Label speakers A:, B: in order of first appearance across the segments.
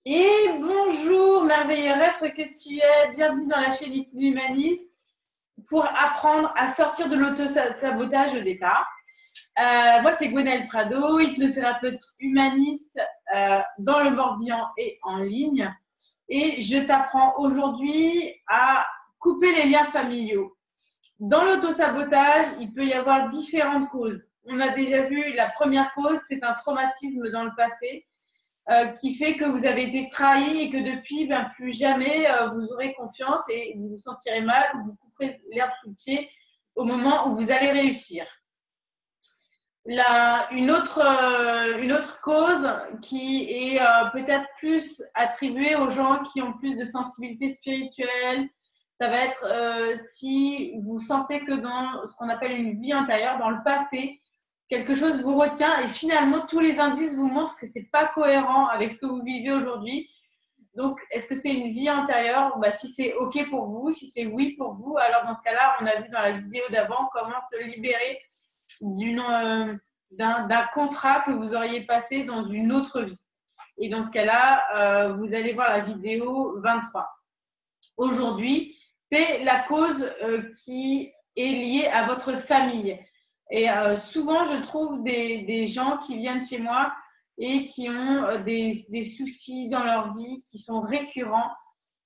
A: Et bonjour, merveilleux être que tu es. Bienvenue dans la chaîne Humaniste pour apprendre à sortir de l'auto-sabotage au départ. Moi, c'est Gwenaëlle Prado, hypnothérapeute humaniste dans le Morbihan et en ligne. Et je t'apprends aujourd'hui à couper les liens familiaux. Dans l'auto-sabotage, il peut y avoir différentes causes. On a déjà vu la première cause, c'est un traumatisme dans le passé. Qui fait que vous avez été trahi et que depuis, plus jamais vous aurez confiance et vous vous sentirez mal, vous couperez l'herbe sous le pied au moment où vous allez réussir. Une autre cause qui est peut-être plus attribuée aux gens qui ont plus de sensibilité spirituelle, ça va être si vous sentez que dans ce qu'on appelle une vie antérieure, dans le passé, quelque chose vous retient et finalement tous les indices vous montrent que c'est pas cohérent avec ce que vous vivez aujourd'hui. Donc, est-ce que c'est une vie antérieure? Si c'est OK pour vous, si c'est oui pour vous, alors dans ce cas-là, on a vu dans la vidéo d'avant comment se libérer d'un contrat que vous auriez passé dans une autre vie. Et dans ce cas-là, vous allez voir la vidéo 23. Aujourd'hui, c'est la cause qui est liée à votre famille. Et souvent, je trouve des gens qui viennent chez moi et qui ont des soucis dans leur vie qui sont récurrents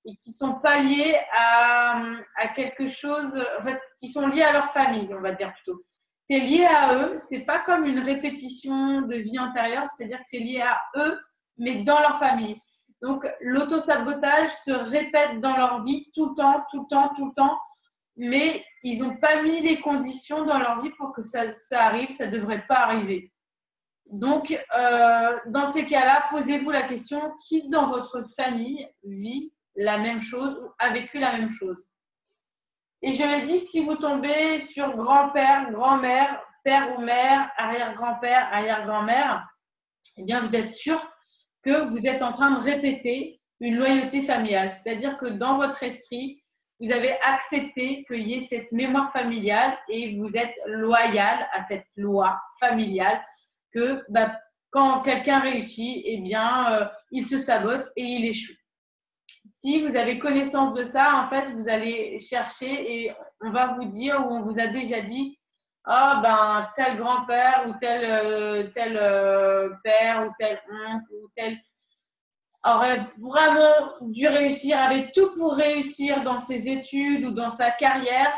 A: et qui ne sont pas liés à quelque chose, enfin, qui sont liés à leur famille, on va dire plutôt. C'est lié à eux, c'est pas comme une répétition de vie antérieure, c'est-à-dire que c'est lié à eux, mais dans leur famille. Donc, l'autosabotage se répète dans leur vie tout le temps, tout le temps, tout le temps, mais ils n'ont pas mis les conditions dans leur vie pour que ça arrive, ça ne devrait pas arriver. Donc, dans ces cas-là, posez-vous la question, qui dans votre famille vit la même chose ou a vécu la même chose? Et je le dis, si vous tombez sur grand-père, grand-mère, père ou mère, arrière-grand-père, arrière-grand-mère, eh bien, vous êtes sûr que vous êtes en train de répéter une loyauté familiale. C'est-à-dire que dans votre esprit, vous avez accepté qu'il y ait cette mémoire familiale et vous êtes loyal à cette loi familiale que quand quelqu'un réussit, eh bien, il se sabote et il échoue. Si vous avez connaissance de ça, en fait, vous allez chercher et on va vous dire ou on vous a déjà dit tel grand-père ou tel père ou tel oncle ou tel aurait vraiment dû réussir, avait tout pour réussir dans ses études ou dans sa carrière.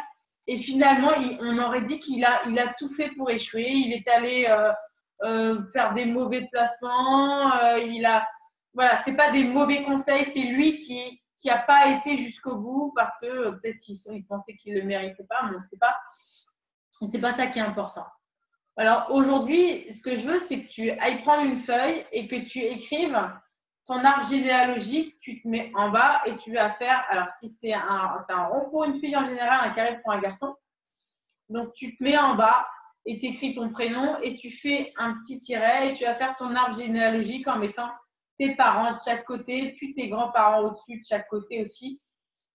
A: Et finalement, on aurait dit qu'il a tout fait pour échouer. Il est allé faire des mauvais placements. Voilà, c'est pas des mauvais conseils, c'est lui qui a pas été jusqu'au bout parce que peut-être qu'il pensait qu'il le méritait pas, mais c'est pas ça qui est important. Alors aujourd'hui, ce que je veux, c'est que tu ailles prendre une feuille et que tu écrives ton arbre généalogique, tu te mets en bas et tu vas faire, alors si c'est un rond pour une fille en général, un carré pour un garçon. Donc tu te mets en bas et tu écris ton prénom et tu fais un petit tiret et tu vas faire ton arbre généalogique en mettant tes parents de chaque côté, puis tes grands-parents au-dessus de chaque côté aussi.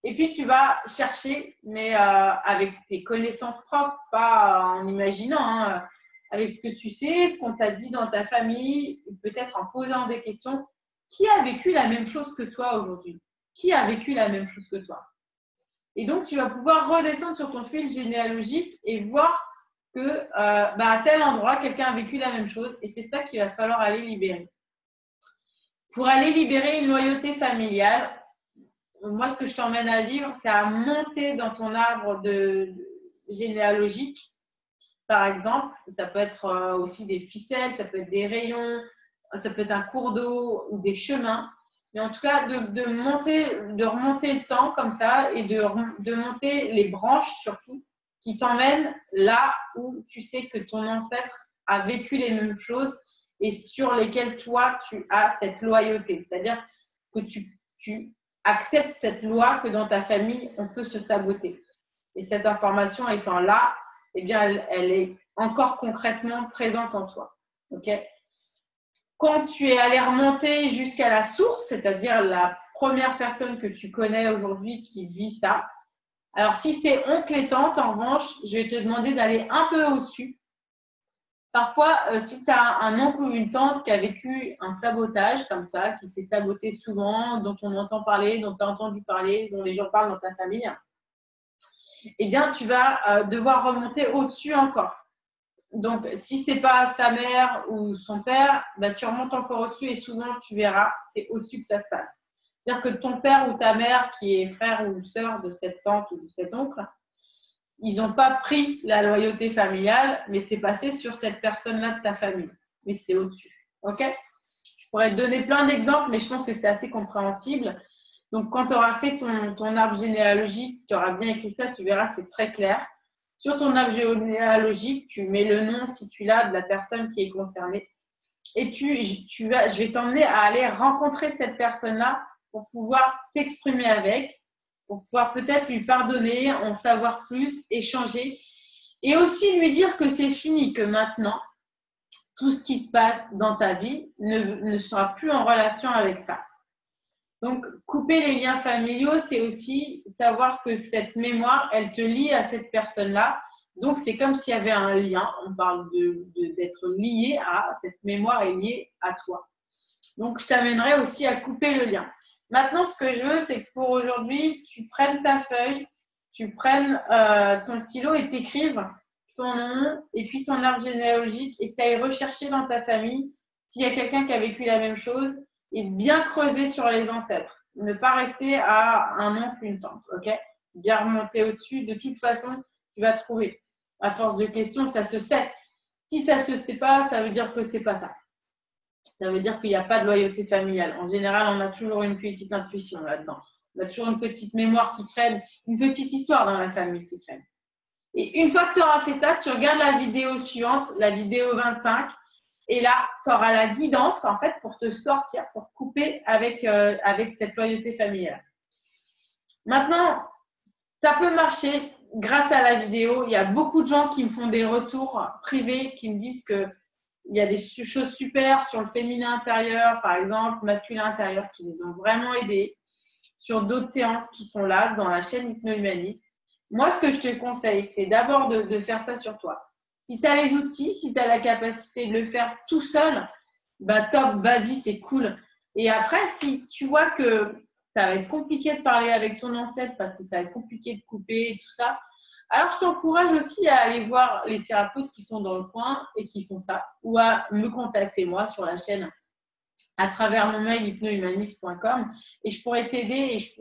A: Et puis tu vas chercher, mais avec tes connaissances propres, pas en imaginant, hein, avec ce que tu sais, ce qu'on t'a dit dans ta famille, peut-être en posant des questions. Qui a vécu la même chose que toi aujourd'hui? Qui a vécu la même chose que toi? Et donc, tu vas pouvoir redescendre sur ton fil généalogique et voir que à tel endroit, quelqu'un a vécu la même chose. Et c'est ça qu'il va falloir aller libérer. Pour aller libérer une loyauté familiale, moi, ce que je t'emmène à vivre, c'est à monter dans ton arbre généalogique. Par exemple, ça peut être aussi des ficelles, ça peut être des rayons, ça peut être un cours d'eau ou des chemins. Mais en tout cas, de remonter le temps comme ça et de monter les branches surtout qui t'emmènent là où tu sais que ton ancêtre a vécu les mêmes choses et sur lesquelles toi, tu as cette loyauté. C'est-à-dire que tu acceptes cette loi que dans ta famille, on peut se saboter. Et cette information étant là, eh bien, elle est encore concrètement présente en toi. Okay? Quand tu es allé remonter jusqu'à la source, c'est-à-dire la première personne que tu connais aujourd'hui qui vit ça, alors si c'est oncle et tante, en revanche, je vais te demander d'aller un peu au-dessus Parfois, si tu as un oncle ou une tante qui a vécu un sabotage comme ça, qui s'est saboté souvent, dont on entend parler, dont tu as entendu parler, dont les gens parlent dans ta famille, eh bien, tu vas devoir remonter au-dessus encore. Donc, si ce n'est pas sa mère ou son père, bah, tu remontes encore au-dessus et souvent, tu verras, c'est au-dessus que ça se passe. C'est-à-dire que ton père ou ta mère, qui est frère ou sœur de cette tante ou de cet oncle, ils n'ont pas pris la loyauté familiale, mais c'est passé sur cette personne-là de ta famille. Mais c'est au-dessus. OK? Je pourrais te donner plein d'exemples, mais je pense que c'est assez compréhensible. Donc, quand tu auras fait ton arbre généalogique, tu auras bien écrit ça, tu verras, c'est très clair. Sur ton arbre généalogique, tu mets le nom, si tu l'as, de la personne qui est concernée. Et je vais t'emmener à aller rencontrer cette personne-là pour pouvoir t'exprimer avec, pour pouvoir peut-être lui pardonner, en savoir plus, échanger. Et aussi lui dire que c'est fini, que maintenant, tout ce qui se passe dans ta vie ne sera plus en relation avec ça. Donc, couper les liens familiaux, c'est aussi savoir que cette mémoire, elle te lie à cette personne-là. Donc, c'est comme s'il y avait un lien. On parle d'être lié à, cette mémoire est liée à toi. Donc, je t'amènerai aussi à couper le lien. Maintenant, ce que je veux, c'est que pour aujourd'hui, tu prennes ta feuille, tu prennes ton stylo et t'écrives ton nom et puis ton arbre généalogique et que tu ailles rechercher dans ta famille s'il y a quelqu'un qui a vécu la même chose et bien creuser sur les ancêtres. Ne pas rester à un oncle, une tante, ok? Bien remonter au-dessus. De toute façon, tu vas trouver. À force de questions, ça se sait. Si ça ne se sait pas, ça veut dire que c'est pas ça. Ça veut dire qu'il n'y a pas de loyauté familiale. En général, on a toujours une petite intuition là-dedans. On a toujours une petite mémoire qui traîne, une petite histoire dans la famille qui traîne. Et une fois que tu auras fait ça, tu regardes la vidéo suivante, la vidéo 25, et là, tu auras la guidance, en fait, pour te sortir, pour couper avec cette loyauté familiale. Maintenant, ça peut marcher grâce à la vidéo. Il y a beaucoup de gens qui me font des retours privés, qui me disent qu'il y a des choses super sur le féminin intérieur, par exemple, masculin intérieur, qui les ont vraiment aidés, sur d'autres séances qui sont là, dans la chaîne Hypno-Humaniste. Moi, ce que je te conseille, c'est d'abord de faire ça sur toi. Si tu as les outils, si tu as la capacité de le faire tout seul, bah top, vas-y, c'est cool. Et après, si tu vois que ça va être compliqué de parler avec ton ancêtre parce que ça va être compliqué de couper et tout ça, alors je t'encourage aussi à aller voir les thérapeutes qui sont dans le coin et qui font ça, ou à me contacter moi sur la chaîne à travers mon mail hypnohumaniste.com et je pourrais t'aider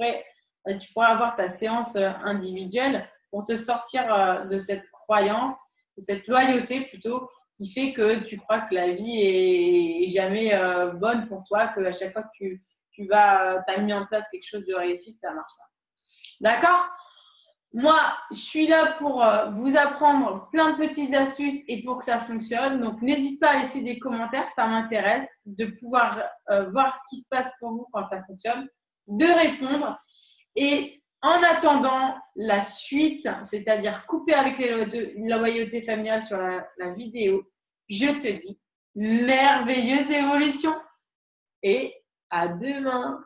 A: et tu pourrais avoir ta séance individuelle pour te sortir de cette croyance, de cette loyauté plutôt, qui fait que tu crois que la vie est jamais bonne pour toi, que à chaque fois que tu as mis en place quelque chose de réussite, ça marche pas. D'accord ? Moi, je suis là pour vous apprendre plein de petites astuces et pour que ça fonctionne. Donc, n'hésite pas à laisser des commentaires, ça m'intéresse de pouvoir voir ce qui se passe pour vous quand ça fonctionne, de répondre. Et en attendant la suite, c'est-à-dire couper avec la loyauté familiale sur la vidéo, je te dis merveilleuse évolution et à demain.